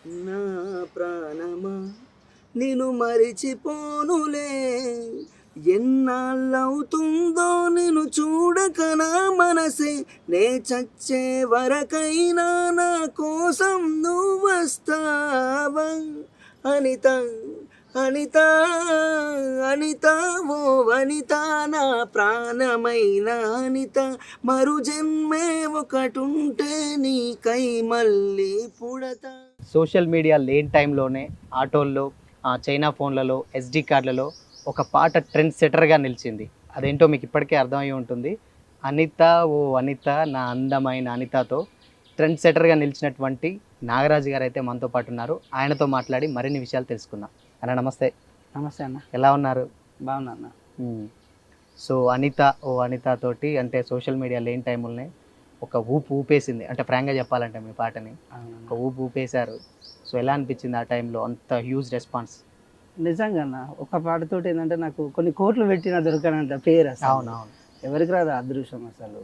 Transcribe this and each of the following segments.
నా ప్రాణమా నిన్ను మరిచిపోనులే, ఎన్నాళ్ళవుతుందో నిన్ను చూడక నా మనసే, నే చచ్చే వరకైనా నా కోసం నువ్వు వస్తావా? అనిత అనిత అనిత ఓ వనిత, నా ప్రాణమైన అనిత, మరు జన్మే ఒకటుంటే నీకై మళ్ళీ పుడతా. సోషల్ మీడియా లేని టైంలోనే ఆటోల్లో, చైనా ఫోన్లలో, ఎస్డి కార్డులలో ఒక పాట ట్రెండ్ సెటర్గా నిలిచింది. అదేంటో మీకు ఇప్పటికే అర్థమై ఉంటుంది. అనిత ఓ అనిత నా అందమైన అనితతో ట్రెండ్ సెటర్గా నిలిచినటువంటి నాగరాజు గారు అయితే మనతో పాటు ఉన్నారు. ఆయనతో మాట్లాడి మరిన్ని విషయాలు తెలుసుకుందాం. అన్న నమస్తే. నమస్తే అన్న. ఎలా ఉన్నారు? బాగున్నా అన్న. సో అనిత ఓ అనిత తోటి అంటే సోషల్ మీడియా లేని టైంలోనే ఒక ఊపు ఊపేసింది. అంటే ఫ్రాంక్గా చెప్పాలంటే మీ పాటని ఒక ఊపు ఊపేశారు. సో ఎలా అనిపించింది ఆ టైంలో అంత హ్యూజ్ రెస్పాన్స్? నిజంగా అన్న, ఒక పాటతోటి ఏంటంటే నాకు కొన్ని కోట్లు పెట్టినా దొరకనంత పేరు అసలు. అవునవును. ఎవరికి రాదు ఆ అదృష్టం అసలు.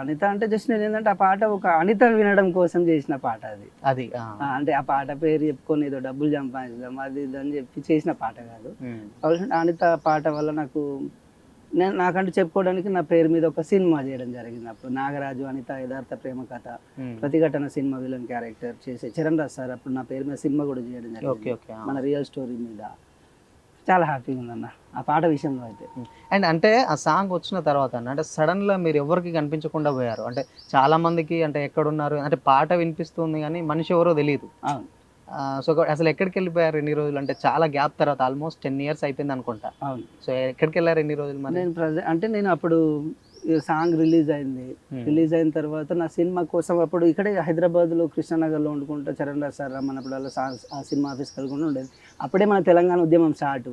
అనిత అంటే జస్ట్ నేను ఏంటంటే ఆ పాట ఒక అనిత వినడం కోసం చేసిన పాట అది. అది అంటే ఆ పాట పేరు చెప్పుకొని ఏదో డబ్బులు సంపాదించడం అది ఇది అని చెప్పి చేసిన పాట కాదు. కాబట్టి అనిత పాట వల్ల నాకంటూ చెప్పుకోవడానికి నా పేరు మీద ఒక సినిమా చేయడం జరిగింది. అప్పుడు నాగరాజు అనిత యథార్థ ప్రేమ కథ ప్రతిఘటన సినిమా విలన్ క్యారెక్టర్ చేసే చరణ్ రాజ్ సార్ అప్పుడు నా పేరు మీద సినిమా కూడా చేయడం జరిగింది, మన రియల్ స్టోరీ మీద. చాలా హ్యాపీగా ఉందన్న ఆ పాట విషయంలో అయితే. అండ్ అంటే ఆ సాంగ్ వచ్చిన తర్వాత అంటే సడన్గా మీరు ఎవరికి కనిపించకుండా పోయారు. అంటే చాలా మందికి అంటే ఎక్కడున్నారు అంటే పాట వినిపిస్తుంది కానీ మనిషి ఎవరో తెలియదు. అవును. సో అసలు ఎక్కడికి వెళ్ళిపోయారు ఇన్ని రోజులు? అంటే చాలా గ్యాప్ తర్వాత ఆల్మోస్ట్ 10 years అయిపోయింది అనుకుంటా. అవును. సో ఎక్కడికి వెళ్ళారు ఎన్ని రోజులు? నేను అప్పుడు సాంగ్ రిలీజ్ అయింది. రిలీజ్ అయిన తర్వాత నా సినిమా కోసం అప్పుడు ఇక్కడే హైదరాబాద్లో కృష్ణానగర్లో వండుకుంటా చరణ్ రాజ్ సార్ రమ్మన్నప్పుడు ఆ సినిమా ఆఫీస్ కలుగుకుండా ఉండేది. అప్పుడే మన తెలంగాణ ఉద్యమం స్టార్ట్.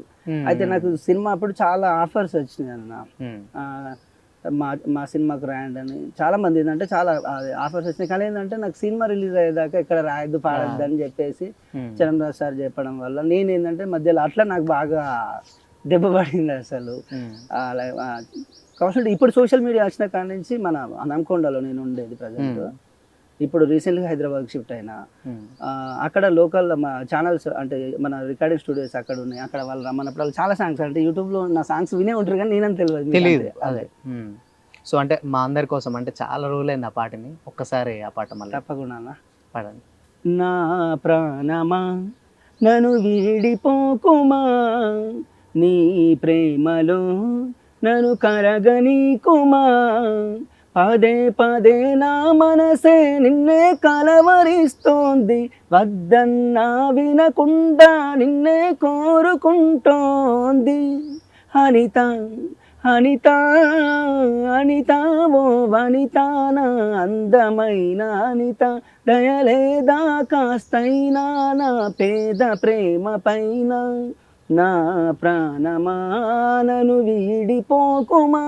అయితే నాకు సినిమా అప్పుడు చాలా ఆఫర్స్ వచ్చినాయి అన్న. మా సినిమాకు రాయండి అని చాలా మంది ఏంటంటే చాలా ఆఫర్స్ వచ్చినాయి. కానీ ఏంటంటే నాకు సినిమా రిలీజ్ అయ్యేదాకా ఇక్కడ రాయద్దు పాడద్దు అని చెప్పేసి చరణ్ రాజ్ సార్ చెప్పడం వల్ల నేను ఏంటంటే మధ్యలో అట్లా నాకు బాగా దెబ్బ పడింది అసలు. కాబట్టి ఇప్పుడు సోషల్ మీడియా వచ్చిన కాడ నుంచి మన హన్మకొండలో నేను ఉండేది ప్రజెంట్. ఇప్పుడు రీసెంట్గా హైదరాబాద్కి షిఫ్ట్ అయినా. అక్కడ లోకల్ మా ఛానల్స్ అంటే మన రికార్డింగ్ స్టూడియోస్ అక్కడ ఉన్నాయి. అక్కడ వాళ్ళు రమ్మన్నప్పుడు వాళ్ళు చాలా సాంగ్స్ అంటే యూట్యూబ్లో నా సాంగ్స్ వినే ఉంటారు కానీ నేనని తెలియదు. అదే. సో అంటే మా అందరి కోసం అంటే చాలా రోజులైంది ఆ పాటని, ఒక్కసారి ఆ పాట మళ్ళీ తప్పకుండా పాడండి. నా ప్రాణమా నన్ను వీడిపోకుమా, నీ ప్రేమలో నన్ను కరగనీకుమా, పదే పదే నా మనసే నిన్నే కలవరిస్తోంది, వద్దన్నా వినకుండా నిన్నే కోరుకుంటోంది. అనిత అనిత అనిత ఓ వనిత, నా అందమైన అనిత, దయలేదా కాస్తైనా నా పేద ప్రేమ పైన, నా ప్రాణమా నన్ను వీడిపోకుమా,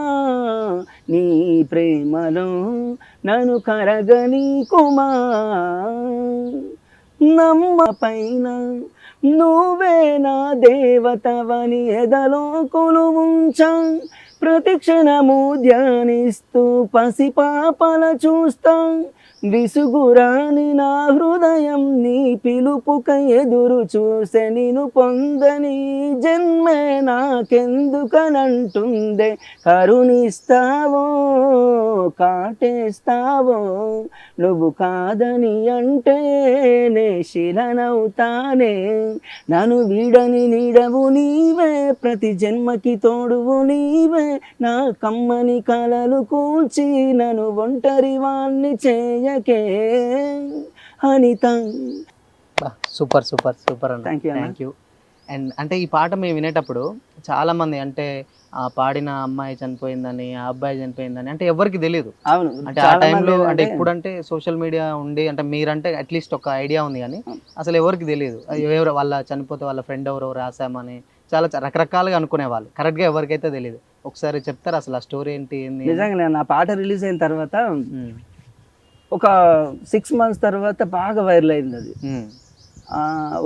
నీ ప్రేమలో నన్ను కరగనీకుమా, నమ్మ పైన నువ్వే నా దేవతవని ఎదలో కొలువుంచా, ప్రతిక్షణము ధ్యానిస్తూ పసిపాపల చూస్తా, విసుగురాని నా హృదయం నీ పిలుపుకై ఎదురు చూసే, నిన్ను పొందని జన్మే నాకెందుకనంటుందే, కరుణిస్తావో కాటేస్తావో, నువ్వు కాదని అంటే నే శిలనవుతానే, నన్ను వీడని నీడవు నీవే, ప్రతి జన్మకి తోడువు నీవే, నా కమ్మని కలలు కూల్చి నన్ను ఒంటరి వాణ్ణి చేయకే అనిత. సూపర్ సూపర్ సూపర్ అన్న. Thank you. అండ్ అంటే ఈ పాట మేము వినేటప్పుడు చాలా మంది అంటే ఆ పాడిన అమ్మాయి చనిపోయిందని, ఆ అబ్బాయి చనిపోయిందని అంటే ఎవరికి తెలియదు. అవును. అంటే ఆ టైంలో అంటే ఇప్పుడంటే సోషల్ మీడియా ఉండి అంటే మీరంటే అట్లీస్ట్ ఒక ఐడియా ఉంది కానీ అసలు ఎవరికి తెలియదు. ఎవరు వాళ్ళ చనిపోతే వాళ్ళ ఫ్రెండ్ ఎవరో రాసామని చాలా రకరకాలుగా అనుకునేవాళ్ళు. కరెక్ట్గా ఎవరికైతే తెలియదు. ఒకసారి చెప్తారు అసలు ఆ స్టోరీ ఏంటి? నిజంగా నా పాట రిలీజ్ అయిన తర్వాత ఒక 6 months తర్వాత బాగా వైరల్ అయింది అది.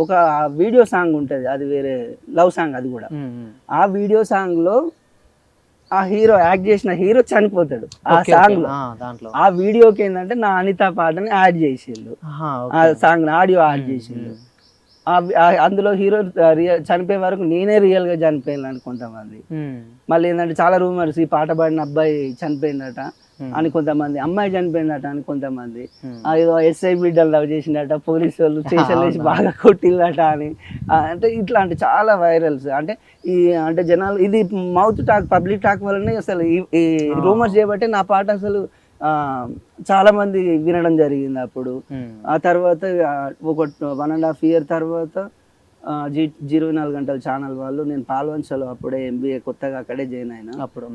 ఒక వీడియో సాంగ్ ఉంటుంది, అది వేరే లవ్ సాంగ్, అది కూడా. ఆ వీడియో సాంగ్లో ఆ హీరో యాక్ట్ చేసిన హీరో చనిపోతాడు ఆ సాంగ్ లో. దాంట్లో ఆ వీడియోకి ఏంటంటే నా అనిత పాటని యాడ్ చేసిండు, ఆ సాంగ్ ఆడియో యాడ్ చేసిండు. అందులో హీరో చనిపోయే వరకు నేనే రియల్ గా చనిపోయాను కొంతమంది. మళ్ళీ ఏంటంటే చాలా రూమర్స్, ఈ పాట పాడిన అబ్బాయి చనిపోయిందట అని కొంతమంది, అమ్మాయి చనిపోయిందట అని కొంతమంది, ఏదో ఎస్ఐ బిడ్డలు లవ్ చేసిందట, పోలీసు వాళ్ళు స్టేషన్ వేసి బాగా కొట్టిందట అని. అంటే ఇట్లాంటి చాలా వైరల్స్. అంటే ఈ అంటే జనాలు ఇది మౌత్ టాక్, పబ్లిక్ టాక్ వల్లనే అసలు ఈ రూమర్స్ చేయబట్టే నా పాట అసలు చాలా మంది వినడం జరిగింది అప్పుడు. ఆ తర్వాత ఒక 1.5 year తర్వాత G24 గంటల ఛానల్ వాళ్ళు, నేను పాల్వంచలో అప్పుడే MBA కొత్తగా అక్కడే జాయిన్ అయినా, అప్పుడు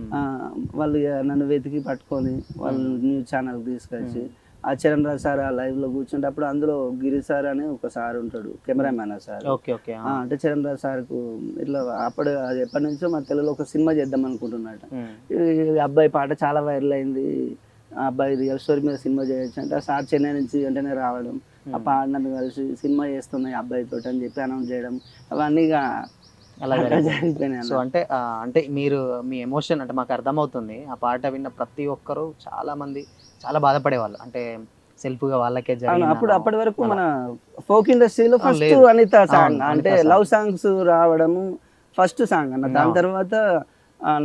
వాళ్ళు నన్ను వెతికి పట్టుకొని వాళ్ళు న్యూస్ ఛానల్ తీసుకొచ్చి ఆ చరణ్ రాజ్ సార్ ఆ లైవ్లో కూర్చుంటే, అప్పుడు అందులో గిరి సార్ అని ఒక సార్ ఉంటాడు, కెమెరామ్యాన్ సార్. అంటే చరణ్ రాజ్ సార్కు ఇట్లా అప్పుడు అది ఎప్పటి నుంచో మన తెలుగులో ఒక సినిమా చేద్దాం అనుకుంటున్నట. ఈ అబ్బాయి పాట చాలా వైరల్ అయింది, ఆ అబ్బాయి రియల్ స్టోరీ మీద సినిమా చేయొచ్చు అంటే, ఆ సార్ చెన్నై నుంచి వెంటనే రావడం, ఆ పాట నన్ను కలిసి సినిమా చేస్తున్నాయి అబ్బాయితో అని చెప్పి అనౌన్స్ చేయడం, అవన్నీ అలా జరిగిపోయినాయి. సో అంటే మీరు మీ ఎమోషన్ అంటే మాకు అర్థమవుతుంది. ఆ పాట విన్న ప్రతి ఒక్కరు చాలా మంది చాలా బాధపడేవాళ్ళు, అంటే సెల్ఫ్గా వాళ్ళకే జరిగింది. అప్పటి వరకు మన ఫోక్ ఇండస్ట్రీలో ఫస్ట్ అనిత సాంగ్, అంటే లవ్ సాంగ్స్ రావడము ఫస్ట్ సాంగ్ అన్న. దాని తర్వాత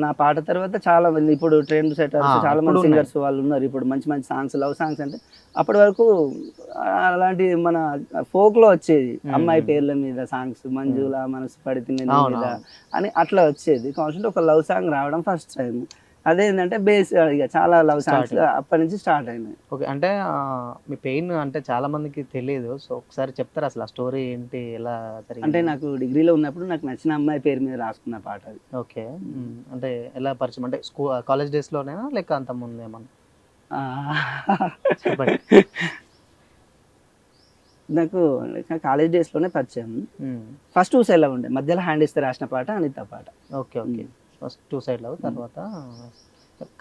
నా పాట తర్వాత చాలా మంది ఇప్పుడు ట్రెండ్ సెటర్స్, చాలా మంది సింగర్స్ వాళ్ళు ఉన్నారు ఇప్పుడు, మంచి మంచి సాంగ్స్, లవ్ సాంగ్స్. అంటే అప్పటి వరకు అలాంటి మన ఫోక్ లో వచ్చేది, అమ్మాయి పేర్ల మీద సాంగ్స్, మంజుల మనసు పడితే మీద అని అట్లా వచ్చేది. కాన్స్టెంట్ ఒక లవ్ సాంగ్ రావడం ఫస్ట్ టైం. అదేంటంటే బేస్ ఇక చాలా లవ్ సాంగ్స్ అప్పటి నుంచి స్టార్ట్ అయినాయి. ఓకే, అంటే మీ పెయిన్ అంటే చాలా మందికి తెలియదు, సో ఒకసారి చెప్తారు అసలు ఆ స్టోరీ ఏంటి, ఎలా జరిగింది? అంటే నాకు డిగ్రీలో ఉన్నప్పుడు నాకు నచ్చిన అమ్మాయి పేరు మీద రాసుకున్న పాట అది. ఓకే, అంటే ఎలా పరిచయం, అంటే కాలేజ్ డేస్లోనేనా లేక అంత ముందు ఏమన్నా? నాకు కాలేజ్ డేస్లోనే పరిచయం. ఫస్ట్ 2 side లవ్ ఉండే, మధ్యలో హ్యాండ్ ఇస్తే రాసిన పాట అనిత పాట. Okay okay, first 2 side love. తర్వాత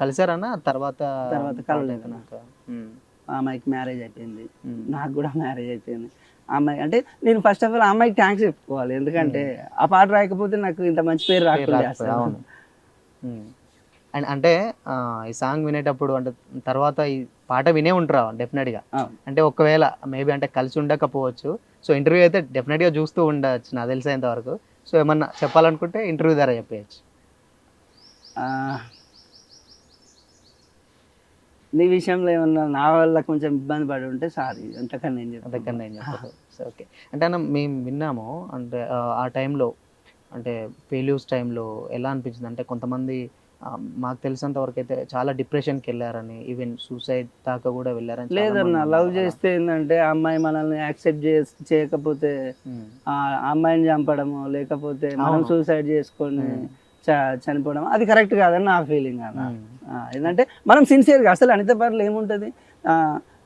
కలిసారన్నా? తర్వాత కలవలేదు. ఆ అమ్మాయికి మ్యారేజ్ అయిపోయింది, నాకు కూడా మ్యారేజ్ అయిపోయింది. అమ్మాయి అంటే నేను ఫస్ట్ ఆఫ్ ఆల్ ఆ అమ్మాయికి థ్యాంక్స్ చెప్పుకోవాలి, ఎందుకంటే ఆ పాట రాయకపోతే నాకు ఇంత మంచి పేరు రాకుండా. అండ్ అంటే ఈ సాంగ్ వినేటప్పుడు అంటే తర్వాత ఈ పాట వినే ఉంటారా డెఫినెట్గా? అంటే ఒకవేళ మేబీ అంటే కలిసి ఉండకపోవచ్చు, సో ఇంటర్వ్యూ అయితే డెఫినెట్గా చూస్తూ ఉండవచ్చు నాకు తెలిసేంత వరకు. సో ఏమన్నా చెప్పాలనుకుంటే ఇంటర్వ్యూ ద్వారా చెప్పేయచ్చు. నీ విషయంలో ఏమన్నా నా వల్ల కొంచెం ఇబ్బంది పడి ఉంటే సారీ, అంతకన్నా ఏం చెప్పాను. ఓకే, అంటే అన్న మేము విన్నాము, అంటే ఆ టైంలో అంటే ఫెయిల్యూర్స్ టైంలో ఎలా అనిపించింది అంటే, కొంతమంది మాకు తెలిసినంత వరకు అయితే చాలా డిప్రెషన్కి వెళ్ళారని, ఈవెన్ సూసైడ్ దాకా కూడా వెళ్ళారని. లేదన్నా, లవ్ చేస్తే ఏంటంటే ఆ అమ్మాయి మనల్ని యాక్సెప్ట్ చేయకపోతే ఆ అమ్మాయిని చంపడము, లేకపోతే మనం సూసైడ్ చేసుకొని చనిపోవడం, అది కరెక్ట్ కాదని నా ఫీలింగ్ అన్న. ఏంటంటే మనం సిన్సియర్గా, అసలు అనిత పర్లు ఏముంటుంది,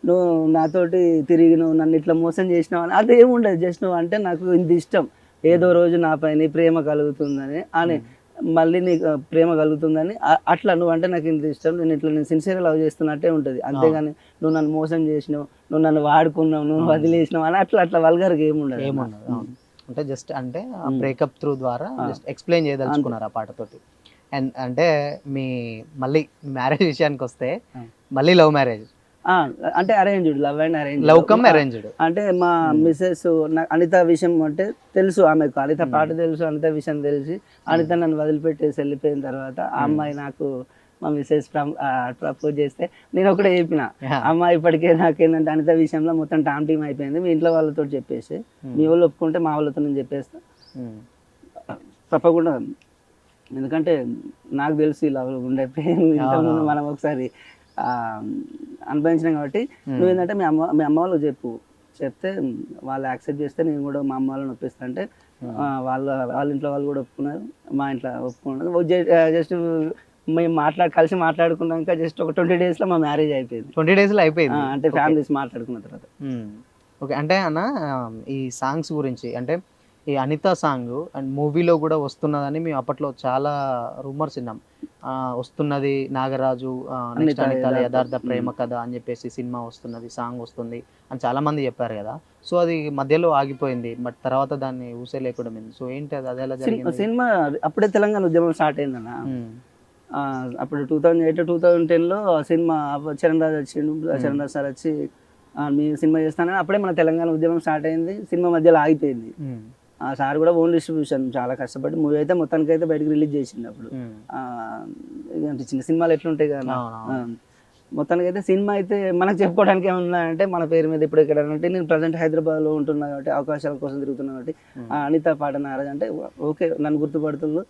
నువ్వు నాతోటి తిరిగి నువ్వు నన్ను ఇట్లా మోసం చేసినావు అని అది ఏముండదు. జస్ట్ నువ్వు అంటే నాకు ఇంత ఇష్టం, ఏదో రోజు నాపై నీ ప్రేమ కలుగుతుందని అని, మళ్ళీ నీకు ప్రేమ కలుగుతుందని అట్లా నువ్వు అంటే నాకు ఇంత ఇష్టం, నేను ఇట్లా నేను సిన్సియర్గా లవ్ చేస్తున్నట్టే ఉంటుంది. అంతేగాని నువ్వు నన్ను మోసం చేసినావు, నువ్వు నన్ను వాడుకున్నావు, నువ్వు వదిలేసినావు అని అట్లా వల్గర్గా ఏముండదు. అంటే జస్ట్ అంటే బ్రేకప్ త్రూ ద్వారా జస్ట్ ఎక్స్ప్లెయిన్ చేయదలుచుకున్నారు ఆ పాటతోటి. అండ్ అంటే మీ మళ్ళీ మ్యారేజ్ విషయానికి వస్తే, మళ్ళీ లవ్ మ్యారేజ్ అంటే arranged, love and arrange, love come arranged. అంటే మా మిస్సెస్ అనిత విషయం అంటే తెలుసు ఆమెకు, అనిత పాట తెలుసు, అనిత విషయం తెలిసి అనిత నన్ను వదిలిపెట్టేసి వెళ్ళిపోయిన తర్వాత ఆ అమ్మాయి నాకు మా మిస్సెస్ ప్రపోజ్ చేస్తే నేను ఒకటే చెప్పిన, అమ్మాయి ఇప్పటికే నాకేంటంటే అనిత విషయంలో మొత్తం టామ్ టీమ్ అయిపోయింది, మీ ఇంట్లో వాళ్ళతో చెప్పేసి, మీ వాళ్ళు ఒప్పుకుంటే మా వాళ్ళతో నేను చెప్పేస్తా తప్పకుండా, ఎందుకంటే నాకు తెలిసి ఇలా ఉండే పెయిన్ ఇంతకుముందు మనం ఒకసారి అనుభవించినాం కాబట్టి, నువ్వేంటంటే మీ అమ్మ వాళ్ళకి చెప్తే వాళ్ళు యాక్సెప్ట్ చేస్తే నేను కూడా మా అమ్మ వాళ్ళని ఒప్పిస్తా అంటే, వాళ్ళ ఇంట్లో వాళ్ళు కూడా ఒప్పుకున్నారు, మా ఇంట్లో ఒప్పుకున్నారు. జస్ట్ మేము కలిసి మాట్లాడుకున్నాక జస్ట్ ఒక 20 daysలో మా మ్యారేజ్ అయిపోయింది. 20 daysలో అయిపోయింది, అంటే ఫ్యామిలీస్ మాట్లాడుకున్న తర్వాత. ఓకే, అంటే అన్న ఈ సాంగ్స్ గురించి, అంటే ఈ అనిత సాంగ్ అండ్ మూవీలో కూడా వస్తున్నదని మేము అప్పట్లో చాలా రూమర్స్ విన్నాం, వస్తున్నది నాగరాజు నెక్స్ట్ అనిత యథార్థ ప్రేమ కథ అని చెప్పేసి సినిమా వస్తున్నది, సాంగ్ వస్తుంది అని చాలా మంది చెప్పారు కదా. సో అది మధ్యలో ఆగిపోయింది, బట్ తర్వాత దాన్ని ఊసే లేకుండా. సో ఏంటి అది, అదేలా జరిగింది? సినిమా అప్పుడే తెలంగాణ ఉద్యమం స్టార్ట్ అయిందన్న, అప్పుడు 2008-2010లో సినిమా చరణ్ రాజ్ వచ్చిండు. చరణ్ రాజ్ సార్ వచ్చి మీ సినిమా చేస్తానని అప్పుడే మన తెలంగాణ ఉద్యమం స్టార్ట్ అయింది. సినిమా మధ్యలో ఆగిపోయింది. ఆ సార్ కూడా ఓన్ డిస్ట్రిబ్యూషన్ చాలా కష్టపడి మూవీ అయితే మొత్తానికి అయితే బయటకు రిలీజ్ చేసిండు. అప్పుడు చిన్న సినిమాలు ఎట్లుంటాయి కదా, మొత్తానికి అయితే సినిమా అయితే మనకు చెప్పుకోవడానికి ఏమన్నా అంటే మన పేరు మీద ఇప్పుడు ఇక్కడ అంటే నేను ప్రజెంట్ హైదరాబాద్లో ఉంటున్నా కాబట్టి అవకాశాల కోసం తిరుగుతున్నా కాబట్టి అనిత పాట నారాజ్ అంటే ఓకే నన్ను గుర్తుపడుతుండ్రు,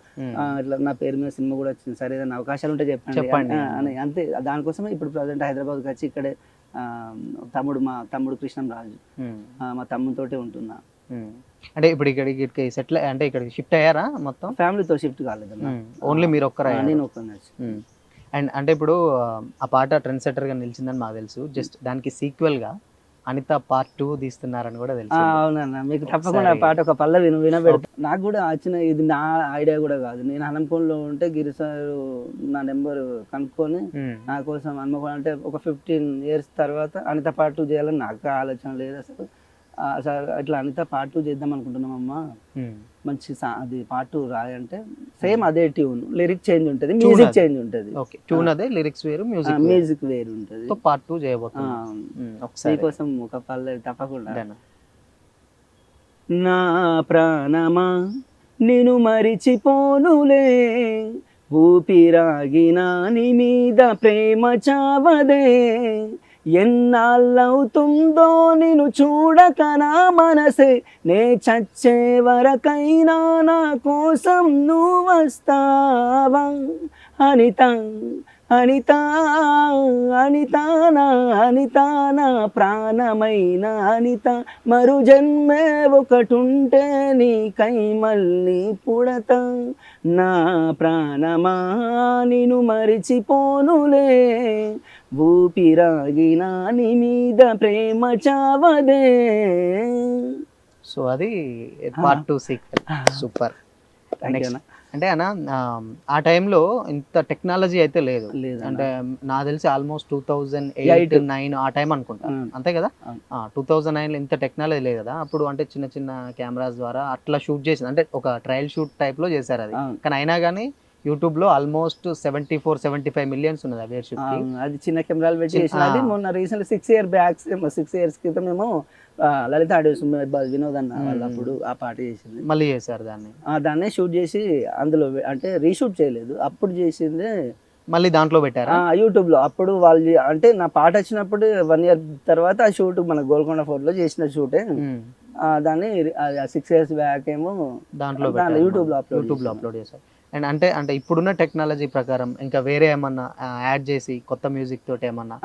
ఇట్లా నా పేరు మీద సినిమా కూడా వచ్చింది, సరే ఏదైనా అవకాశాలు ఉంటే చెప్పండి అని అంతే. దానికోసమే ఇప్పుడు ప్రజెంట్ హైదరాబాద్కి వచ్చి ఇక్కడే మా తమ్ముడు కృష్ణం రాజు మా తమ్ముతోటే ఉంటున్నా. అంటే ఇప్పుడు ఇక్కడికి సెటిల్ అంటే ఇక్కడ షిఫ్ట్ అయ్యారా మొత్తం? ఫ్యామిలీతో షిఫ్ట్ కాలేదు, ఓన్లీ మీరు ఒక్కరా? నేను ఒక్కనే. అండ్ అంటే ఇప్పుడు ఆ పాట ట్రెండ్ సెటర్గా నిలిచిందని మాకు తెలుసు. జస్ట్ దానికి సీక్వెల్గా అనిత పార్ట్ 2 తీస్తున్నారని కూడా తెలుసు. అవునన్నా, మీకు తప్పకుండా ఆ పాట ఒక పల్లవి వినబెడతా. నాకు కూడా వచ్చిన ఇది నా ఐడియా కూడా కాదు. నేను హనంకొండలో ఉంటే గిరి సార్ నా నెంబర్ కనుక్కొని నా కోసం హన్మకొండ అంటే ఒక 15 years తర్వాత అనిత పార్ట్ 2 చేయాలని నాకు ఆలోచన లేదు అసలు. సార్ ఇట్లా అనిత పార్ట్ 2 చేద్దాం అనుకుంటున్నామమ్మా, మంచి అది పార్ట్ 2 రాయంటే సేమ్ అదే ట్యూన్, లిరిక్ చేంజ్ ఉంటుంది, మ్యూజిక్ చేంజ్ ఉంటుంది. ట్యూన్ అదే, లిరిక్స్ వేరు, మ్యూజిక్ వేరు ఉంటుంది. పార్ట్ 2 చేయబోతున్నాం. మీకోసం ఒక పల్లవి తప్పకుండా. నా ప్రాణమా నిన్ను మరిచిపోనులే, ఊపిరాగిన నీ మీద ప్రేమ చావదే, ఎన్నాళ్ళవుతుందో నిన్ను చూడక నా మనసే, నే చచ్చే వరకైనా నా కోసం నువ్వు వస్తావా, అనిత అనిత అనిత నా అనిత నా ప్రాణమైన అనిత, మరు జన్మే ఒకటుంటే నీకై మళ్ళీ పుడతా, నా ప్రాణమా నిన్ను మరిచిపోనులే, ఊపిరాగిన నీ మీద ప్రేమ చావదే. సో అది పార్ట్ 2 సీక్వెల్. సూపర్. అంటే అన్న ఆ టైంలో ఇంత టెక్నాలజీ అయితే లేదు, అంటే నాకు తెలిసి ఆల్మోస్ట్ 2008-9 ఆ టైం అనుకుంటా, అంతే కదా? 2009లో ఇంత టెక్నాలజీ లేదు కదా అప్పుడు. అంటే చిన్న చిన్న కెమెరాస్ ద్వారా అట్లా షూట్ చేసింది, అంటే ఒక ట్రయల్ షూట్ టైప్ లో చేశారు అది. కానీ అయినా కానీ యూట్యూబ్ లో ఆల్మోస్ట్ 74-75 million ఉన్నది అవేర్ షూట్. అది చిన్న కెమెరాలు పెట్టి అది మొన్న రీసెంట్ 6 years క్రితం మేము లలిత ఆడియోస్ వినోద్ అన్న వాళ్ళు అప్పుడు ఆ పాట చేసింది, మళ్ళీ చేశారు దాన్నే షూట్ చేసి అందులో అంటే రీషూట్ చేయలేదు, అప్పుడు చేసింది మళ్ళీ దాంట్లో పెట్టారా యూట్యూబ్ లో. అప్పుడు వాళ్ళు అంటే నా పాట వచ్చినప్పుడు 1 year తర్వాత ఆ షూట్ మన గోల్కొండ ఫోర్ట్ లో చేసిన షూటే, దాన్ని 6 years బ్యాక్ ఏమో దాంట్లో యూట్యూబ్ లో అప్లోడ్ చేశారు. అండ్ అంటే ఇప్పుడున్న టెక్నాలజీ ప్రకారం ఇంకా వేరే ఏమన్నా యాడ్ చేసి కొత్త మ్యూజిక్ తోటి ఏమన్నా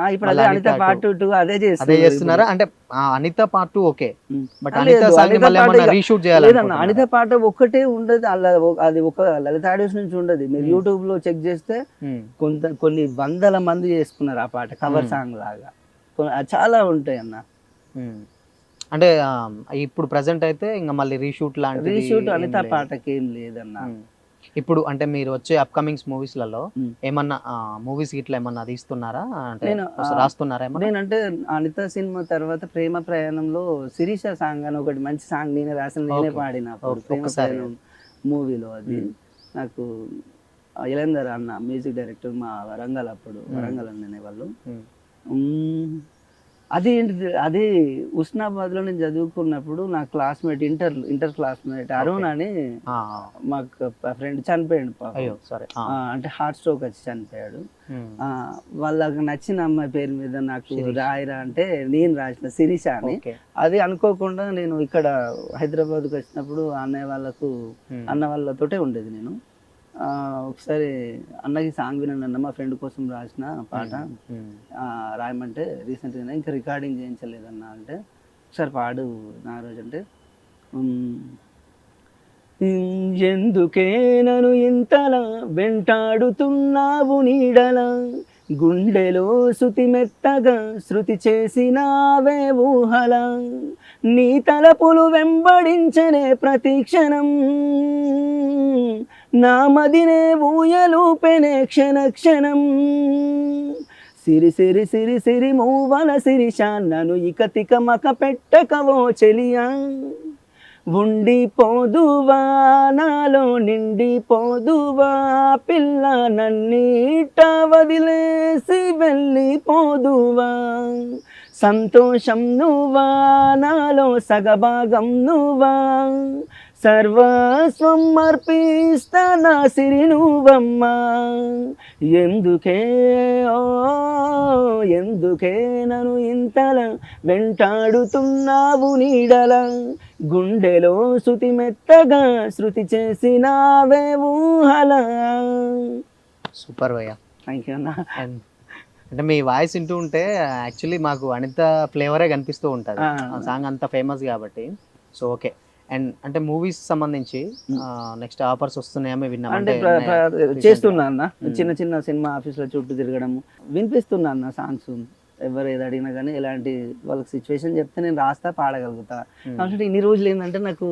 అనిత పార్ట్ 2 అదే చేస్తున్నారా? అంటే Anitha part 2 okay, but Anitha song మళ్ళీ ఏమన్నా రీషూట్ చేయాలి? అనిత పాట ఒక్కటే ఉండదు, అది ఒక లలిత ఆడియోస్ నుంచి ఉండదు. మీరు యూట్యూబ్ లో చెక్ చేస్తే కొన్ని వందల మంది చేసుకున్నారు ఆ పాట కవర్ సాంగ్ లాగా, చాలా ఉంటాయి అన్న. అంటే ఇప్పుడు ప్రెసెంట్ అయితే ఇంకా మళ్ళీ రీషూట్ అనిత పాటకి ఏం లేదన్న. ఇప్పుడు అంటే మీరు వచ్చే అప్కమింగ్స్ మూవీస్లలో ఏమన్నా మూవీస్ ఇట్లా ఏమన్నా తీస్తున్నారా, అంటే రాస్తున్నారా? నేనంటే అనిత సినిమా తర్వాత ప్రేమ ప్రయాణంలో శిరీష సాంగ్ అని ఒకటి మంచి సాంగ్ నేనే రాసిన, నేనే పాడిన ప్రేమ ప్రయాణం మూవీలో. అది నాకు ఇలందర్ అన్న మ్యూజిక్ డైరెక్టర్ మా వరంగల్, అప్పుడు వరంగల్ అనే వాళ్ళు. అది ఉస్నాబాద్ లో నేను చదువుకున్నప్పుడు నా క్లాస్మేట్ ఇంటర్ క్లాస్మేట్ అరుణ్ అని మాకు ఫ్రెండ్ చనిపోయాడు, అంటే హార్ట్ స్ట్రోక్ వచ్చి చనిపోయాడు. వాళ్ళకి నచ్చిన అమ్మాయి పేరు మీద నాకు రాయరా అంటే నేను రాసిన శిరీష అని. అది అనుకోకుండా నేను ఇక్కడ హైదరాబాద్కి వచ్చినప్పుడు అన్న వాళ్ళతోటే ఉండేది నేను. ఒకసారి అన్నకి సాంగ్ వినండి, మా ఫ్రెండ్ కోసం రాసిన పాట రాయమంటే రీసెంట్గా ఇంకా రికార్డింగ్ చేయించలేదన్న అంటే ఒకసారి పాడు నా రోజు అంటే, ఎందుకే నన్ను ఇంతలా వెంటాడుతున్నావు నీడలా, గుండెలో శృతి మెత్తగా శృతి చేసినావే ఊహలా, నీ తలపులు వెంబడించనే ప్రతి క్షణం, నా మదినే ఊయలూపెనే క్షణ క్షణం, సిరి సిరి సిరి సిరి మూవల శిరీష, నన్ను ఇక తిక మక పెట్టకవో చెలియా, ఉండిపోదువా నాలో నిండిపోదువా పిల్ల నన్నీట వదిలేసి వెళ్ళిపోదువా సంతోషం నువ్వా నాలో సగభాగం నువ్వా సర్వస్వం అర్పిస్తా నా సిరి నువ్వమ్మా ఎందుకే ఓ ఎందుకే నన్ను ఇంతలా వెంటాడుతున్నావు నీడల గుండెలో శృతి మెత్తగా శృతి చేసినావే ఊహల. సూపర్ భయ్య. థ్యాంక్ యూ అన్న. అండ్ అంటే మీ వాయిస్ వింటూ ఉంటే యాక్చువల్లీ మాకు అనిత ఫ్లేవరే కనిపిస్తూ ఉంటుంది ఆ సాంగ్ అంత ఫేమస్ కాబట్టి. So okay. అండ్ అంటే మూవీస్ సంబంధించి నెక్స్ట్ ఆఫర్స్ వస్తున్నాయేమో విన్నాం. అంటే చేస్తున్నా అన్న, చిన్న చిన్న సినిమా ఆఫీస్లో చుట్టూ తిరగడము, వినిపిస్తున్నా అన్న సాంగ్స్. ఎవరు ఏది అడిగినా కానీ ఎలాంటి వాళ్ళకి సిచ్యువేషన్ చెప్తే నేను రాస్తా పాడగలుగుతా. కాబట్టి ఇన్ని రోజులు ఏంటంటే నాకు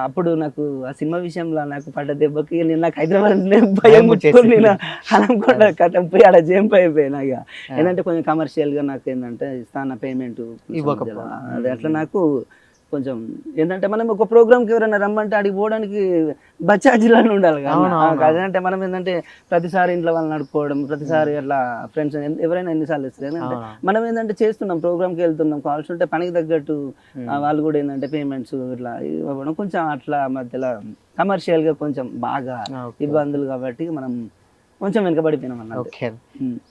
అప్పుడు నాకు ఆ సినిమా విషయంలో నాకు పడ్డ దెబ్బకి నేను నాకు హైదరాబాద్ భయం ముట్టుకొని నేను అనుకుంటా కథ పోయి ఆడ జంప్ అయిపోయినా. ఇక ఏంటంటే కొంచెం కమర్షియల్గా నాకు ఏంటంటే ఇస్తాను పేమెంట్ అది అట్లా నాకు కొంచెం ఏంటంటే మనం ఒక ప్రోగ్రామ్కి ఎవరైనా రమ్మంటే అడిగి పోవడానికి బచ్చాజీలను ఉండాలి కదా. అదంటే మనం ఏంటంటే ప్రతిసారి ఇంట్లో వాళ్ళని నడుపుకోవడం, ప్రతిసారి అట్లా ఫ్రెండ్స్ ఎవరైనా ఎన్నిసార్లు ఇస్తారు. ఏంటంటే మనం ఏంటంటే చేస్తున్నాం, ప్రోగ్రామ్కి వెళ్తున్నాం, కావాల్సి ఉంటే పనికి తగ్గట్టు వాళ్ళు కూడా ఏంటంటే పేమెంట్స్ ఇట్లా ఇవ్వడం కొంచెం అట్లా మధ్యలో కమర్షియల్గా కొంచెం బాగా ఇబ్బందులు కాబట్టి మనం కొంచెం వెనకబడిపోయినాం అన్నమాట.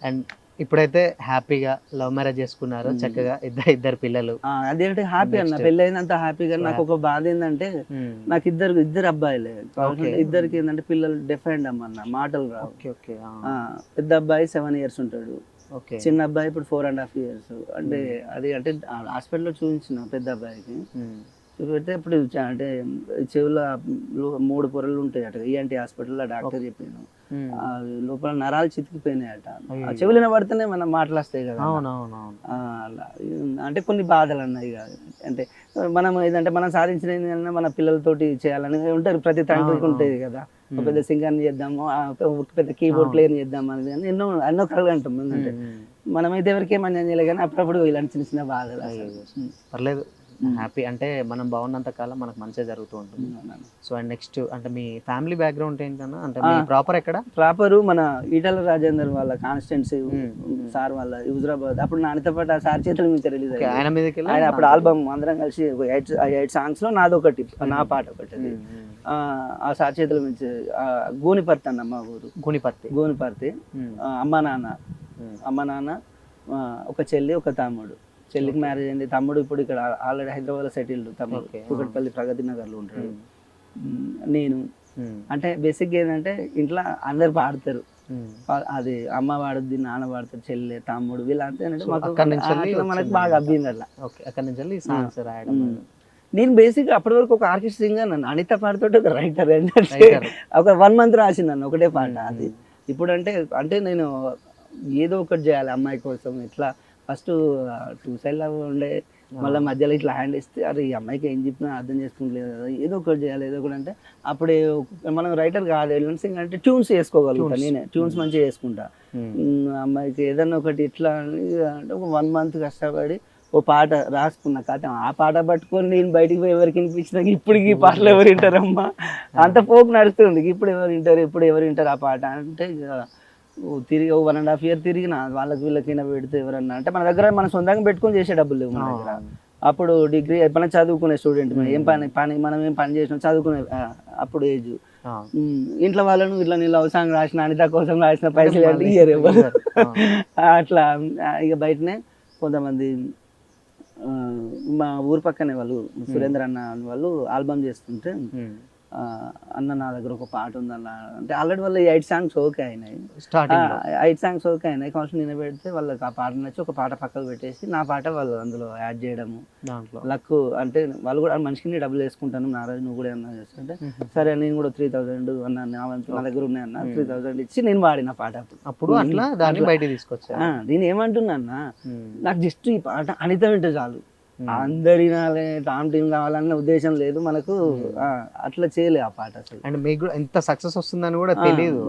అండ్ ఇప్పుడైతే హ్యాపీగా లవ్ మ్యారేజ్ చేసుకున్నారు, చక్కగా ఇద్దరు పిల్లలు. అదేంటే హ్యాపీ అన్న, పెళ్ళి అయినంత హ్యాపీగా. నాకు ఒక బాధ ఏంటంటే నాకు ఇద్దరు అబ్బాయిలే, ఇద్దరికి ఏంటంటే పిల్లలు డిఫరెంట్ అమ్మన్న, మాటలు రావు. పెద్ద అబ్బాయి 7 years ఉంటాడు, చిన్న అబ్బాయి ఇప్పుడు 4.5 years. అంటే అది అంటే హాస్పిటల్లో చూపించిన పెద్ద అబ్బాయికి చూపెడితే ఇప్పుడు అంటే చెవుల 3 పొరలు ఉంటాయి అట, ఈఎన్టీ హాస్పిటల్లో డాక్టర్ చెప్పాను. లోపల నరాలు చితికిపోయినాయట, ఆ చెవులిన పడితేనే మనం మాటలు వస్తాయి కదా. అలా అంటే కొన్ని బాధలు అన్నాయి కాదు. అంటే మనం ఏదంటే మనం సాధించిన ఏంటంటే మన పిల్లలతోటి చేయాలని ఉంటారు, ప్రతి తండ్రికి ఉంటుంది కదా. ఒక పెద్ద సింగర్ని చేద్దాము, ఒక పెద్ద కీబోర్డ్ ప్లేయర్ని చేద్దాం అని ఎన్నో కలలు అంటాం. ఎందుకంటే మనమైతే ఎవరికి ఏమన్నా చేయలేదు కానీ అప్పుడప్పుడు ఇలాంటి చిన్న చిన్న బాధలు. పర్లేదు, హ్యాపీ అంటే మనం బాగున్నంత కాలం మనకు మంచిగా జరుగుతూ ఉంటుంది. సో అండ్ నెక్స్ట్ అంటే మీ ఫ్యామిలీ బ్యాక్గ్రౌండ్ ఏంటన్నా, అంటే మీ ప్రాపర్ ఎక్కడ? ప్రాపర్ మన ఈటల రాజేందర్ వాళ్ళ కాన్స్టిట్యున్సీ సార్ వాళ్ళ హుజరాబాద్. అప్పుడు నానితో పాటు ఆ సార్ చేతుల మీద రిలీజ్ అయ్యింది ఆయన మీదకి. ఆయన అప్పుడు ఆల్బమ్ అందరం కలిసి 8 songs లో నాదొకటి, నా పాట ఒకటి. ఆ సార్ చేతుల నుంచి గోనిపర్తి అన్న మా ఊరు, గోనిపర్తి. అమ్మ నాన్న ఒక చెల్లి ఒక తమ్ముడు. చెల్లికి మ్యారేజ్ అయింది, తమ్ముడు ఇప్పుడు ఇక్కడ ఆల్రెడీ హైదరాబాద్లో సెటిల్డ్. తమ్ముడు కుకట్పల్లి ప్రగతి నగర్లో ఉంటాడు. నేను అంటే బేసిక్గా ఏంటంటే ఇంట్లో అందరు పాడతారు, అది అమ్మ పాడుద్ది, నాన్న పాడతారు, చెల్లె తమ్ముడు వీళ్ళంతా మనకు బాగా అబ్బింది అట్లా. అక్కడి నుంచి సాంగ్స్ రాయడం. నేను బేసిక్గా అప్పటి వరకు ఒక ఆర్టిస్ట్ సింగర్ నన్ను, అనిత పాడుతుంటే ఒక రైటర్. ఏంటంటే ఒక 1 month రాసింది నన్ను ఒకటే పాట. అది ఇప్పుడు అంటే నేను ఏదో ఒకటి చేయాలి అమ్మాయి కోసం. ఇట్లా ఫస్ట్ 2 side లవ్ ఉండే, మళ్ళీ మధ్యలో ఇట్లా హ్యాండ్ ఇస్తే అరే ఈ అమ్మాయికి ఏం చెప్పినా అర్థం చేసుకుంటలేదు కదా, ఏదో ఒకటి చేయాలి, ఏదో ఒకటి. అంటే అప్పుడే మనం రైటర్ కాదు, ఎలిమెంట్ సింగ్ అంటే ట్యూన్స్ వేసుకోగలుగుతాను, నేనే ట్యూన్స్ మంచిగా వేసుకుంటా. అమ్మాయికి ఏదన్నా ఒకటి ఇట్లా అంటే ఒక 1 month కష్టపడి ఓ పాట రాసుకున్న కథ. ఆ పాట పట్టుకొని నేను బయటికి పోయి ఎవరికి వినిపించినా ఇప్పటికి ఈ పాటలు ఎవరు వింటారమ్మా, అంత పోపు నడుస్తుంది. ఇప్పుడు ఎవరు వింటారు ఆ పాట అంటే తిరిగి 1.5 years తిరిగిన వాళ్ళకి వీళ్ళకి పెడితే ఎవరన్నా అంటే మన దగ్గర మనం సొంతంగా పెట్టుకొని చేసే డబ్బులు లేవు మన దగ్గర. అప్పుడు డిగ్రీ అయిపోయినా చదువుకునే స్టూడెంట్, మనం ఏం పని చేసినాం చదువుకునే అప్పుడు ఏజ్. ఇంట్లో వాళ్ళను ఇట్లా నేను లవ్ సాంగ్ రాసిన, అనిత కోసం రాసిన పైసలు అంటే ఇయ్యరు ఎవరు. అట్లా ఇక బయటనే కొంతమంది మా ఊరు పక్కనే వాళ్ళు సురేంద్ర అన్న వాళ్ళు ఆల్బమ్ చేస్తుంటే అన్న నా దగ్గర ఒక పాట ఉందన్న అంటే ఆల్రెడీ వాళ్ళ 8 songs ఓకే అయినాయి, 8 songs ఓకే అయినాయి. కాన్స్టెంట్ నేను పెడితే వాళ్ళకి ఆ పాట నచ్చి ఒక పాట పక్కకు పెట్టేసి నా పాట వాళ్ళు అందులో యాడ్ చేయడము. లక్ అంటే వాళ్ళు కూడా మనిషికి డబ్బులు వేసుకుంటాను, నారాజు నువ్వు కూడా ఏమన్నా చేస్తుంటే సరే నేను కూడా 3000 అన్న నా దగ్గర ఉన్నాయన్న 3000 ఇచ్చి నేను వాడిన పాట. అప్పుడు అట్లా దాన్ని బయట తీసుకొచ్చా. నేను ఏమంటున్నా అన్న, నాకు జస్ట్ ఈ పాట అనిత వింటే చాలు, అందరి టామ్ టీమ్ కావాలన్న ఉద్దేశం లేదు మనకు, అట్లా చేయలే ఆ పాట అసలు. అండ్ మీకు కూడా ఎంత సక్సెస్ వస్తుందని కూడా తెలియదు,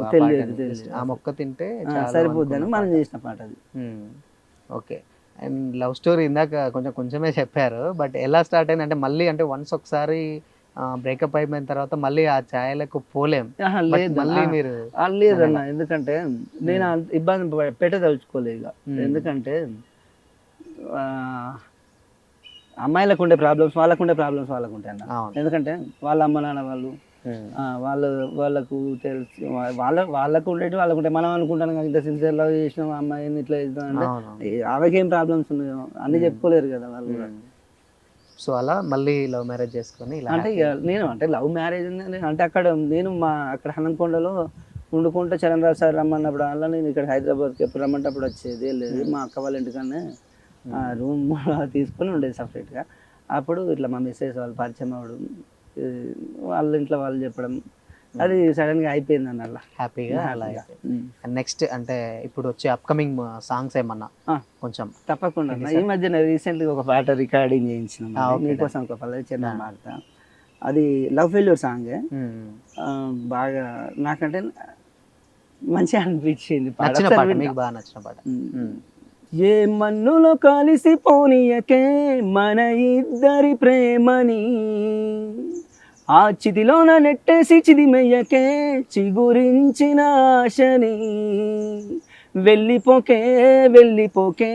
ఆ మొక్క తింటే సరిపోద్దని మనం చేసిన పాట అది. ఓకే. అండ్ లవ్ స్టోరీ ఇందాక కొంచెమే చెప్పారు, బట్ ఎలా స్టార్ట్ అయింది అంటే మళ్ళీ అంటే వన్స్ ఒకసారి బ్రేకప్ అయిపోయిన తర్వాత మళ్ళీ ఆ ఛాయలకు పోలేం. ఆహా, But లేదు మళ్ళీ మీరు లేదన్న, ఎందుకంటే నేను అంత ఇబ్బంది పెట్టదలుచుకోలేదు ఇక. ఎందుకంటే ఆ, అమ్మాయిలకు ఉండే ప్రాబ్లమ్స్ వాళ్ళకు ఉండే ప్రాబ్లమ్స్ వాళ్ళకు ఉంటాయి అన్న. అవును. ఎందుకంటే వాళ్ళ అమ్మ నాన్న వాళ్ళు వాళ్ళకు తెలిసి వాళ్ళకు ఉండేవి వాళ్ళకు ఉంటాయి. మనం అనుకుంటాం కదా, ఇంత సిన్సియర్ లవ్ చేసినాం అమ్మాయిని ఇట్లా చేద్దాం అంటే ఆమెకి ఏం ప్రాబ్లమ్స్ ఉన్నాయో అన్ని చెప్పుకోలేరు కదా వాళ్ళు కూడా. సో అలా మళ్ళీ లవ్ మ్యారేజ్ చేసుకొని ఇలా అంటే ఇక నేను అంటే లవ్ మ్యారేజ్ అంటే అక్కడ నేను అక్కడ హనంకొండలో వండుకుంటే చరణ్ రాజు సార్ రమ్మన్నప్పుడు అలా నేను ఇక్కడ హైదరాబాద్కి ఎప్పుడు రమ్మంటే అప్పుడు వచ్చేది లేదు. మా అక్క వాళ్ళ ఇంటికన్నా రూమ్ తీసుకొని ఉండేది సపరేట్గా. అప్పుడు ఇట్లా మా మిస్సెస్ వాళ్ళు పరిచయం అవ్వడం, వాళ్ళ ఇంట్లో వాళ్ళు చెప్పడం, అది సడన్గా అయిపోయింది అన్న అలా హ్యాపీగా అలా. నెక్స్ట్ అంటే ఇప్పుడు వచ్చే అప్కమింగ్ సాంగ్స్ ఏమన్నా కొంచెం? తప్పకుండా అన్న. ఈ మధ్యన రీసెంట్గా ఒక పాట రికార్డింగ్ చేయించినాం మీకోసం, ఒక పల్లె చిన్న మాట. అది లవ్ ఫెయిల్యూర్ సాంగే. బాగా నాకంటే మంచిగా అనిపించింది పాట. మీకు బాగా నచ్చిన పాట? ఏ మన్నులో కలిసిపోనీయకే మన ఇద్దరి ప్రేమని, ఆ చితిలోన నెట్టేసి చిదిమెయ్యకే చిగురించిన ఆశని, వెళ్ళిపోకే వెళ్ళిపోకే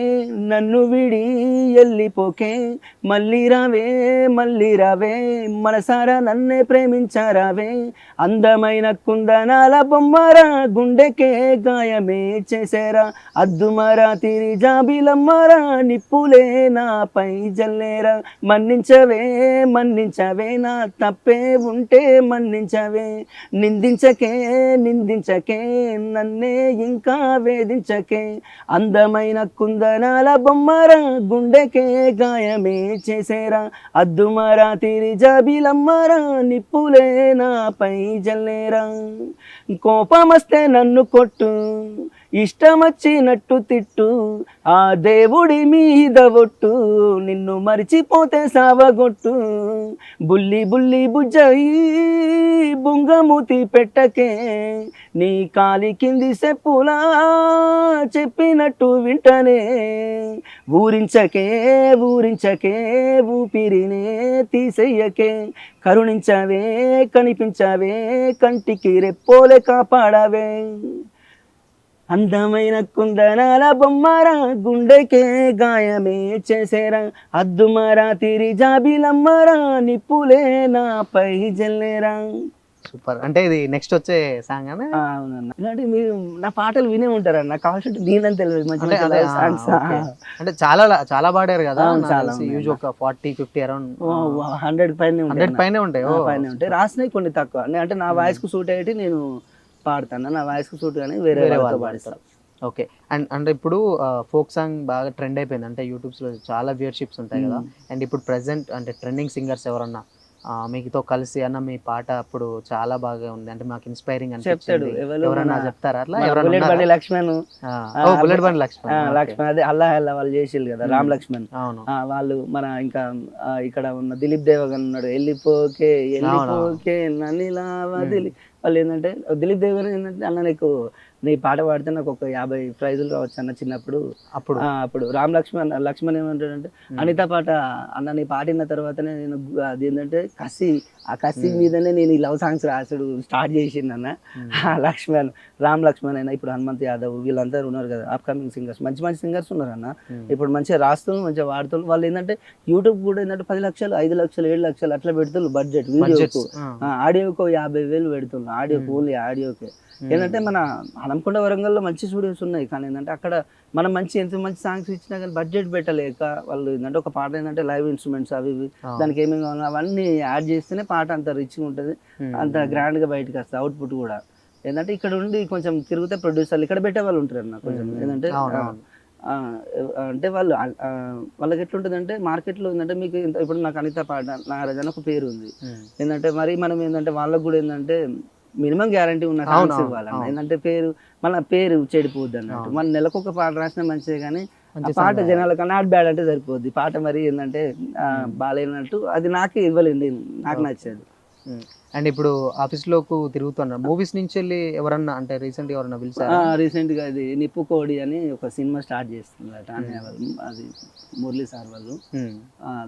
నన్ను విడి వెళ్ళిపోకే, మళ్ళీ రావే మనసారా నన్నే ప్రేమించారావే, అందమైన కుందనాల బొమ్మరా గుండెకే గాయమే చేసేరా, అద్దుమరా తిరి జాబిలమ్మరా నిప్పులే నాపై జల్లేరా, మన్నించవే నా తప్పే ఉంటే మన్నించవే, నిందించకే నన్నే ఇంకా వేధించకే, అందమైన కుందనాల బొమ్మరా గుండెకే గాయమే చేసేరా, అద్దుమరా తిరి జాబిలమ్మరా నిప్పులే నాపై జల్లేరా, కోపమస్తే నన్ను కొట్టు ఇష్టమచ్చినట్టు తిట్టు, ఆ దేవుడి మీద ఒట్టు నిన్ను మరిచిపోతే సావగొట్టు, బుల్లి బుజ్జయి బుంగమూతి పెట్టకే, నీ కాలి కింది చెప్పులా చెప్పినట్టు వింటనే, ఊరించకే ఊపిరినే తీసేయకే, కరుణించవే కనిపించవే కంటికి రెప్పోలే కాపాడవే, అందమైన కుందనాల బొమ్మరా గుండెకే గాయమే చేసేరా, అద్దుమరా తిరి జాబిలమ్మరా నిప్పులే నాపై జల్లేరా. సూపర్. అంటే ఇది నెక్స్ట్ వచ్చే సాంగ్? అవునన్న. ఇలాంటి మీరు నా పాటలు వినే ఉంటారన్న, కావాల్సి నేనని తెలియదు మంచి సాంగ్స్. అంటే చాలా పాడారు కదా, చాలా యూజ్ ఒక 40-50 అరౌండ్ 100 పైనే ఉంటాయి. రాసినాయి కొన్ని తక్కువ, అంటే నా వాయిస్ కు సూట్ అయ్యేటి నేను పాడతాను, నా వాయిస్ కు సూట్ కానీ వేరే వాళ్ళతో పాడిస్తాను. ఓకే. అండ్ అంటే ఇప్పుడు ఫోక్ సాంగ్ బాగా ట్రెండ్ అయిపోయింది, అంటే యూట్యూబ్స్లో చాలా వ్యూవర్షిప్స్ ఉంటాయి కదా. అండ్ ఇప్పుడు ప్రెసెంట్ అంటే ట్రెండింగ్ సింగర్స్ ఎవరన్నా మీతో కలిసి అన్న మీ పాట అప్పుడు చాలా బాగా ఉంది అంటే మాకు ఇన్స్పైరింగ్ అనిపించింది, ఎవరన్నా చెప్తారా అట్లా? బుల్లెట్ బండి లక్ష్మణ్, అదే అల్లా వాళ్ళు చేసిల్లు కదా, రామ్ లక్ష్మణ్. అవును, వాళ్ళు మన ఇంకా ఇక్కడ ఉన్న దిలీప్ దేవగన్ ఉన్నాడు, వెళ్ళిపోకే నన్నిలా వదిలి, వాళ్ళు ఏంటంటే దిలీప్ దేవగన్ ఏంటంటే అన్న నీకు నీ పాట పాడితే నాకు ఒక 50 ప్రైజులు రావచ్చు అన్న చిన్నప్పుడు. అప్పుడు రామ్ లక్ష్మణ్ ఏమంటాడంటే, అనిత పాట అన్న నీ పాడిన తర్వాతనే నేను అది ఏంటంటే ఆ కసి మీదనే నేను ఈ లవ్ సాంగ్స్ రాసుడు స్టార్ట్ చేసింది అన్న. రామ్ లక్ష్మణ్ అయినా ఇప్పుడు హనుమంత్ యాదవ్ వీళ్ళందరూ ఉన్నారు కదా అప్కమింగ్ సింగర్స్, మంచి సింగర్స్ ఉన్నారు అన్న. ఇప్పుడు మంచిగా రాస్తున్నారు, మంచిగా వాడుతున్నారు. వాళ్ళు ఏంటంటే యూట్యూబ్ కూడా ఏంటంటే 10 లక్షలు 5 లక్షలు 7 లక్షలు అట్లా పెడుతున్నారు బడ్జెట్ వీడియోకు. ఆడియోకు 50,000 పెడుతున్నారు, ఆడియోకి ఓన్లీ ఆడియోకే. ఏంటంటే మన హనంకొండ వరంగల్లో మంచి స్టూడియోస్ ఉన్నాయి, కానీ ఏంటంటే అక్కడ మనం ఎంత మంచి సాంగ్స్ ఇచ్చినా కానీ బడ్జెట్ పెట్టలేక వాళ్ళు ఏంటంటే ఒక పాట ఏంటంటే లైవ్ ఇన్స్ట్రుమెంట్స్ అవి దానికి ఏమేమి కావాలి అవన్నీ యాడ్ చేస్తేనే పాట అంత రిచ్గా ఉంటుంది, అంత గ్రాండ్గా బయటకు వస్తుంది అవుట్పుట్ కూడా. ఏంటంటే ఇక్కడ ఉండి కొంచెం తిరిగితే ప్రొడ్యూసర్లు ఇక్కడ పెట్టే వాళ్ళు ఉంటారు అన్న కొంచెం. ఏంటంటే అంటే వాళ్ళకి ఎట్లుంటుంది అంటే మార్కెట్లో ఏంటంటే మీకు ఇప్పుడు నాకు అనిత పాట నాగరాజ్ అని ఒక పేరు ఉంది. ఏంటంటే మరి మనం ఏంటంటే వాళ్ళకు కూడా ఏంటంటే మినిమం గ్యారంటీ ఉన్న సాంగ్స్ ఇవ్వాలన్న. ఏంటంటే మన పేరు చెడిపోద్ది అన్నట్టు. మన నెలకు ఒక పాట రాసినా మంచిదే, కానీ ఆ పాట జనాలకు నాట్ బ్యాడ్ అంటే సరిపోద్ది. పాట మరి ఏంటంటే బాగాలేనట్టు అది నాకే ఇవ్వలేదు, నాకు నచ్చదు. అండ్ ఇప్పుడు ఆఫీస్లోకి తిరుగుతున్నారు, మూవీస్ నుంచి వెళ్ళి ఎవరన్నా అంటే రీసెంట్గా ఎవరన్నా పిలిచారా? రీసెంట్గా అది నిప్పు కోడి అని ఒక సినిమా స్టార్ట్ చేస్తున్నారు అన్నయ్య వాళ్ళు, అది మురళీ సార్ వాళ్ళు.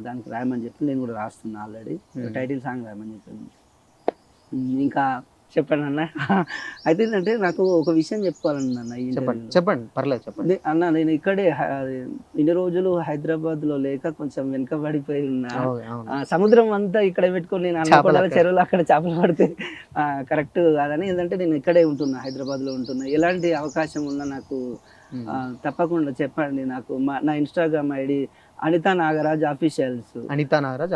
దానికి రాయమని చెప్పి నేను కూడా రాస్తున్నా ఆల్రెడీ, టైటిల్ సాంగ్ రాయమని చెప్పాను. ఇంకా చెప్పండి అన్న. అయితే ఏంటంటే నాకు ఒక విషయం చెప్పుకోవాలన్నా అన్న. చెప్పండి పర్లేదు చెప్పండి అన్న. నేను ఇక్కడే ఇన్ని రోజులు హైదరాబాద్లో లేక కొంచెం వెనుకబడిపోయి ఉన్నా. సముద్రం అంతా ఇక్కడ పెట్టుకొని నేను అన్నకొండల చెరువులో అక్కడ చేపలు పడితే కరెక్ట్ కాదని, ఏంటంటే నేను ఇక్కడే ఉంటున్నా, హైదరాబాద్లో ఉంటున్నా. ఎలాంటి అవకాశం ఉన్నా నాకు తప్పకుండా చెప్పండి. నాకు నా Instagram ID Anitha Nagaraj officials, Anitha Nagaraj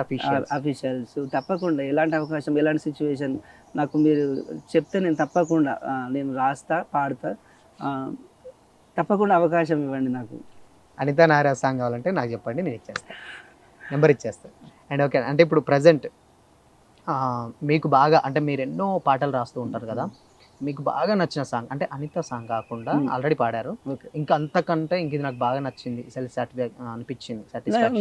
officials. తప్పకుండా ఎలాంటి అవకాశం, ఎలాంటి సిచ్యువేషన్ నాకు మీరు చెప్తే నేను తప్పకుండా నేను రాస్తా, పాడతా. తప్పకుండా అవకాశం ఇవ్వండి నాకు. అనితా నాగరాజ్ సాంగ్ కావాలంటే నాకు చెప్పండి, నేను ఇచ్చేస్తాను, నెంబర్ ఇచ్చేస్తాను. అండ్ ఓకే, అంటే ఇప్పుడు ప్రజెంట్ మీకు బాగా, అంటే మీరు ఎన్నో పాటలు రాస్తూ ఉంటారు కదా, మీకు బాగా నచ్చిన సాంగ్, అంటే అనిత సాంగ్ కాకుండా ఆల్రెడీ పాడారు, ఇంకా అంతకంటే ఇంక ఇది నాకు బాగా నచ్చింది, సెల్ఫ్ సాటిస్ఫై అనిపించింది?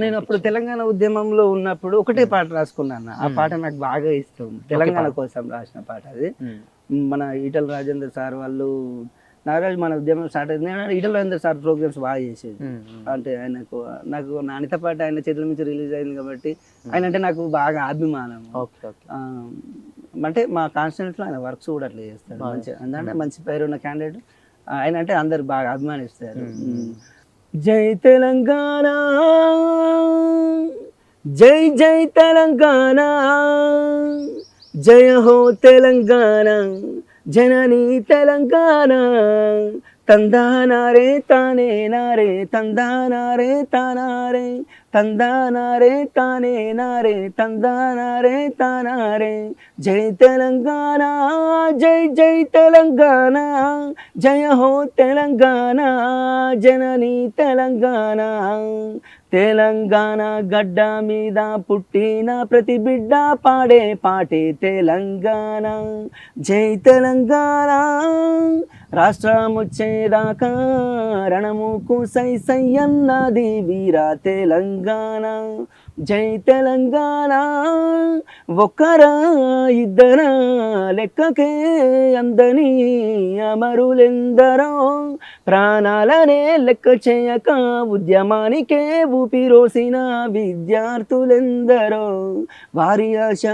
నేను అప్పుడు తెలంగాణ ఉద్యమంలో ఉన్నప్పుడు ఒకటే పాట రాసుకున్నాను. ఆ పాట నాకు బాగా ఇష్టం, తెలంగాణ కోసం రాసిన పాట అది. మన ఈటల రాజేందర్ సార్ వాళ్ళు, నాగరాజు మన ఉద్యమం స్టార్ట్ అయింది, ఈటల రాజేందర్ సార్ ప్రోగ్రామ్స్ బాగా చేసేది. అంటే ఆయనకు నాకు నా అనిత పాట ఆయన చేతుల నుంచి రిలీజ్ అయింది కాబట్టి ఆయన అంటే నాకు బాగా అభిమానం. అంటే మా కాన్స్టిట్యూన్సీలో ఆయన వర్క్స్ కూడా అట్లా చేస్తాడు, మంచి అంటే మంచి పేరున్న క్యాండిడేట్ ఆయన, అంటే అందరు బాగా అభిమానిస్తారు. జై తెలంగాణ, జై జై తెలంగాణ, జయ హో తెలంగాణ, జననీ తెలంగాణ, తందానారే తానే నారే, తందానారే తానారే, తందానారే తానే నారే, తందానారే తానారే. జై తెలంగాణ, జై జై తెలంగాణ, జయ హో తెలంగాణ, జననీ తెలంగాణ. తెలంగాణ గడ్డ మీద పుట్టిన ప్రతి బిడ్డ పాడే పాటే తెలంగాణ. జై తెలంగాణ, రాష్ట్రం వచ్చేదాకా రణముకు సై సై అన్నది వీరా తెలంగాణ. జై తెలంగాణ, ఒక్కరా ఇద్దరా లెక్కకే అందని అమరులెందరో, ప్రాణాలనే లెక్క చేయక ఉద్యమానికే ఊపిరోసిన విద్యార్థులెందరో, వారి ఆశ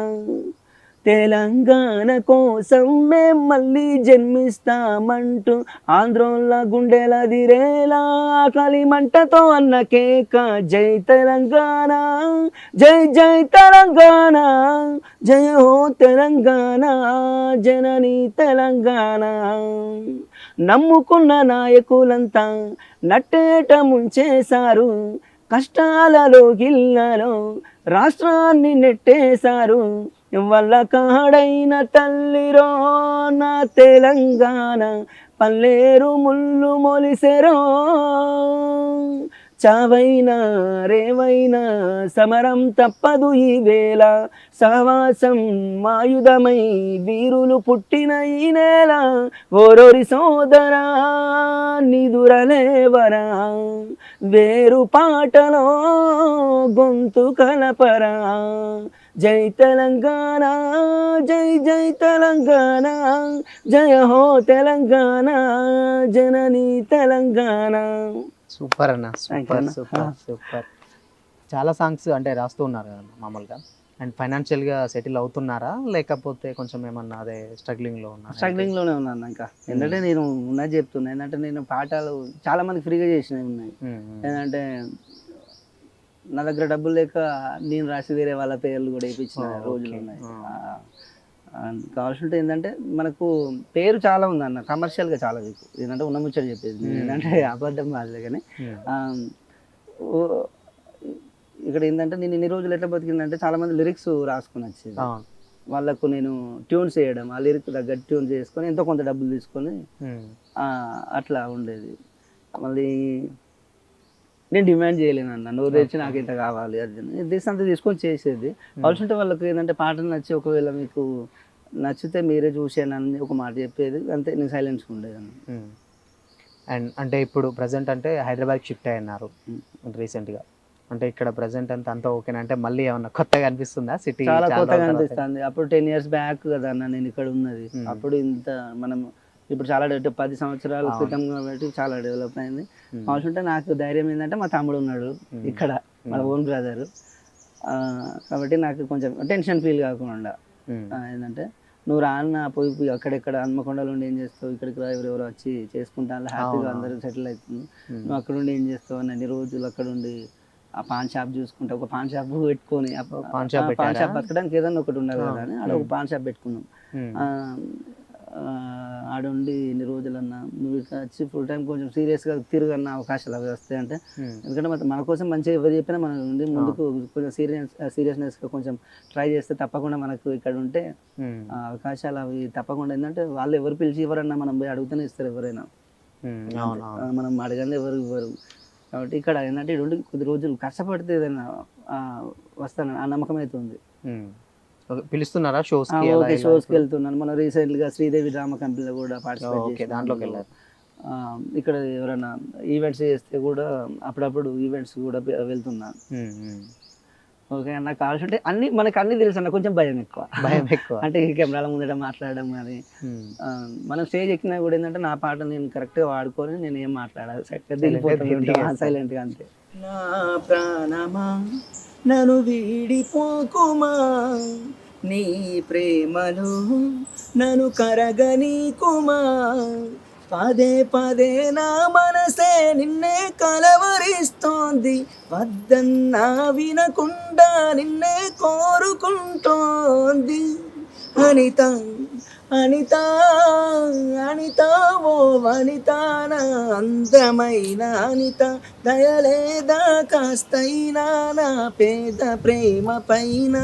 తెలంగాణ కోసం మేం మళ్ళీ జన్మిస్తామంటూ ఆంధ్రోళ్ళ గుండెల దిరేలా కలిమంటతో అన్న కేక. జై తెలంగాణ, జై జై తెలంగాణ, జయ హో తెలంగాణ, జననీ తెలంగాణ. నమ్ముకున్న నాయకులంతా నట్టేట ముంచేశారు, కష్టాలలో గిల్లలో రాష్ట్రాన్ని నెట్టేశారు. వల్ల కాడైన తల్లిరో నా తెలంగాణ, పల్లేరు ముళ్ళు మొలిసెరో. చావైనా రేవైనా సమరం తప్పదు ఈ వేళ, సహవాసం ఆయుధమై వీరులు పుట్టిన ఈ నేల. ఓరోరి సోదరా నిదురలేవరా, వేరు పాటలో గొంతు కలపరా. జై తెలంగాణ, జై జై తెలంగాణ, జయ హో తెలంగాణ, జననీ తెలంగాణ. సూపర్ అన్న, సూపర్ సూపర్ సూపర్. చాలా సాంగ్స్ అంటే రాస్తూ ఉన్నారు కదా మామూలుగా, అండ్ ఫైనాన్షియల్గా సెటిల్ అవుతున్నారా, లేకపోతే కొంచెం ఏమన్నా అదే స్ట్రగ్లింగ్లో ఉన్నా? స్ట్రగ్లింగ్లోనే ఉన్నాను ఇంకా. ఏంటంటే నేను ఉన్నది చెప్తున్నా, ఏంటంటే నేను పాఠాలు చాలా మంది ఫ్రీగా చేసినవి ఉన్నాయి. ఏంటంటే నా దగ్గర డబ్బులు లేక నేను రాసి వేరే వాళ్ళ పేర్లు కూడా వేయించిన రోజులు ఉన్నాయి. కావాల్సి ఉంటే ఏంటంటే మనకు పేరు చాలా ఉంది అన్న, కమర్షియల్గా చాలా వీక్. ఏంటంటే ఉన్న ముచ్చట చెప్పేది ఏంటంటే అబద్ధం కాదులే కానీ, ఇక్కడ ఏంటంటే నేను ఇన్ని రోజులు ఎట్లా బతికిందంటే చాలా మంది లిరిక్స్ రాసుకొని వచ్చేది, వాళ్ళకు నేను ట్యూన్స్ వేయడం, ఆ లిరిక్ దగ్గర ట్యూన్ చేసుకొని ఎంతో కొంత డబ్బులు తీసుకొని అట్లా ఉండేది. మళ్ళీ నేను డిమాండ్ చేయలేను అన్న, నువ్వు తెచ్చి నాకు ఇంత కావాలి అది దిస్ అంతా తీసుకొని చేసేది. కావాల్సింటే వాళ్ళకి ఏంటంటే పాటలు నచ్చి ఒకవేళ మీకు నచ్చితే మీరే చూసాను అని ఒక మాట చెప్పేది, అంతే. నేను సైలెన్స్గా ఉండేది అన్న. అండ్ అంటే ఇప్పుడు ప్రజెంట్ అంటే హైదరాబాద్కి షిఫ్ట్ అయ్యారు రీసెంట్గా, అంటే ఇక్కడ ప్రెసెంట్ అంతా ఓకేనా? అంటే మళ్ళీ ఏమన్నా కొత్తగా అనిపిస్తుందా సిటీ? చాలా కొత్తగా అనిపిస్తుంది. అప్పుడు 10 years బ్యాక్ కదా అన్న నేను ఇక్కడ ఉన్నది. అప్పుడు ఇంత మనం ఇప్పుడు చాలా 10 సంవత్సరాల క్రితం కాబట్టి చాలా డెవలప్ అయింది. మామూలుంటే నాకు ధైర్యం ఏంటంటే మా తమ్ముడు ఉన్నాడు ఇక్కడ, మన ఓన్ బ్రదర్. కాబట్టి నాకు కొంచెం టెన్షన్ ఫీల్ కాకుండా ఏంటంటే నువ్వు రాన్న పోయి అక్కడెక్కడ హన్మకొండలో ఉండి ఏం చేస్తావు, ఇక్కడికి రా, ఎవరెవరు వచ్చి చేసుకుంటా హ్యాపీగా అందరూ సెటిల్ అవుతుంది. నువ్వు అక్కడ ఉండి ఏం చేస్తావు అని అన్ని రోజులు అక్కడ ఉండి ఆ పాన్ షాప్ చూసుకుంటే ఒక పాన్ షాప్ పెట్టుకొని పాన్ షాప్ బతకడానికి ఏదన్నా ఒకటి ఉండాలి కదా అని ఆడ ఒక పాన్ షాప్ పెట్టుకున్నాం. ఆడుండి ఇన్ని రోజులన్నా నువ్వు ఇట్లా వచ్చి ఫుల్ టైం కొంచెం సీరియస్గా తిరగన్న అవకాశాలు అవి వస్తాయి అంటే, ఎందుకంటే మన కోసం మంచిగా ఎవరు చెప్పినా మనం ఉండి ముందుకు కొంచెం సీరియస్నెస్గా కొంచెం ట్రై చేస్తే తప్పకుండా మనకు ఇక్కడ ఉంటే అవకాశాలు అవి తప్పకుండా. ఏంటంటే వాళ్ళు ఎవరు పిలిచి ఎవరన్నా మనం పోయి అడుగుతూనే ఇస్తారు ఎవరైనా, మనం అడగండి ఎవరు ఇవ్వరు. కాబట్టి ఇక్కడ ఏంటంటే ఇక్కడ ఉండి కొద్ది రోజులు కష్టపడితే ఏదైనా వస్తాను ఆ నమ్మకం అయితే ఉంది. పిలుస్తున్నారా షోస్కి? ఓకే, షోస్కి వెళ్తున్నాను. మనం రీసెంట్గా శ్రీదేవి డ్రామా కంపెనీలో కూడా పార్టిసిపేట్ చేసి దాంట్లోకి వెళ్ళారు. ఇక్కడ ఎవరైనా ఈవెంట్స్ చేస్తే కూడా అప్పుడప్పుడు ఈవెంట్స్ కూడా వెళ్తున్నాను. ఓకే, నాకు కావాల్సి అన్ని మనకు అన్ని తెలుసు అన్న, కొంచెం భయం ఎక్కువ అంటే కెమెరాల ముందట మాట్లాడడం కానీ. మనం స్టేజ్ ఎక్కినా కూడా ఏంటంటే నా పాట నేను కరెక్ట్గా వాడుకొని నేను ఏం మాట్లాడాలి సైలెంట్గా అంతే. నా ప్రాణమా నన్ను వీడిపోకుమా, నీ ప్రేమలో నన్ను కరగనీకుమా, పదే పదే నా మనసే నిన్నే కలవరిస్తోంది, వద్దన్నా వినకుండా నిన్నే కోరుకుంటోంది. అనిత అనిత అనిత ఓ వనిత, నా అందమైన అనిత, దయలేదా కాస్తైనా నా పేద ప్రేమ పైన.